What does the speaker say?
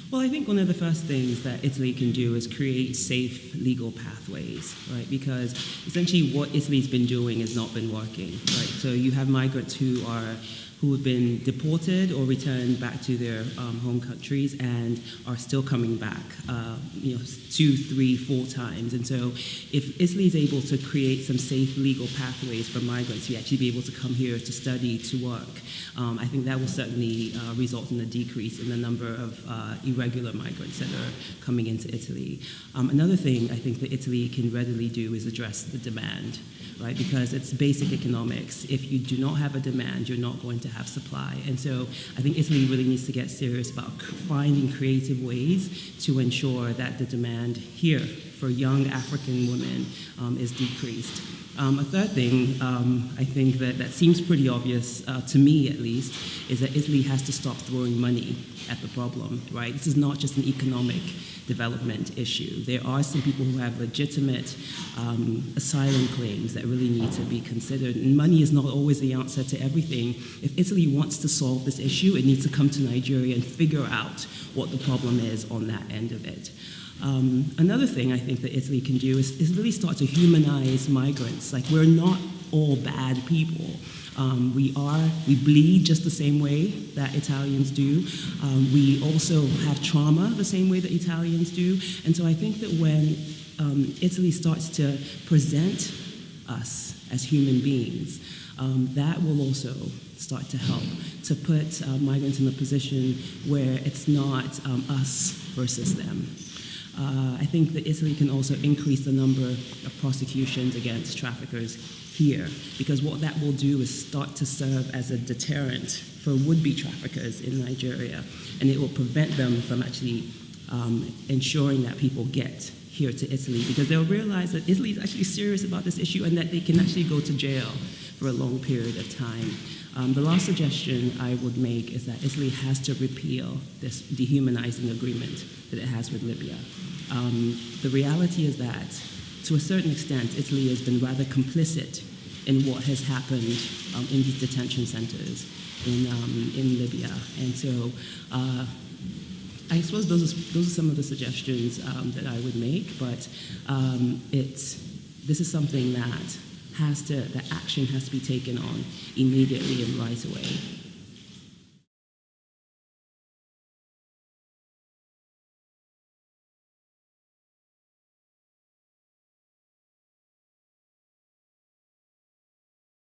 Well, I think one of the first things that Italy can do is create safe legal pathways, right? Because essentially what Italy's been doing has not been working, right? So you have migrants who have been deported or returned back to their home countries and are still coming back, 2, 3, 4 times. And so if Italy is able to create some safe legal pathways for migrants to actually be able to come here to study, to work, I think that will certainly result in a decrease in the number of irregular migrants that are coming into Italy. Another thing I think that Italy can readily do is address the demand, right? Because it's basic economics. If you do not have a demand, you're not going to have supply. And so I think Italy really needs to get serious about finding creative ways to ensure that the demand here for young African women is decreased. A third thing, I think that seems pretty obvious, to me at least, is that Italy has to stop throwing money at the problem, right? This is not just an economic development issue. There are some people who have legitimate asylum claims that really need to be considered, and money is not always the answer to everything. If Italy wants to solve this issue, it needs to come to Nigeria and figure out what the problem is on that end of it. Another thing I think that Italy can do is really start to humanize migrants. Like, we're not all bad people. We bleed just the same way that Italians do. We also have trauma the same way that Italians do. And so I think that when Italy starts to present us as human beings, that will also start to help to put migrants in a position where it's not us versus them. I think that Italy can also increase the number of prosecutions against traffickers here, because what that will do is start to serve as a deterrent for would-be traffickers in Nigeria, and it will prevent them from actually ensuring that people get here to Italy, because they'll realize that Italy is actually serious about this issue and that they can actually go to jail for a long period of time. The last suggestion I would make is that Italy has to repeal this dehumanizing agreement that it has with Libya. The reality is that, to a certain extent, Italy has been rather complicit in what has happened in these detention centers in Libya. And so I suppose those are some of the suggestions that I would make, but this is something that action has to be taken on immediately and right away.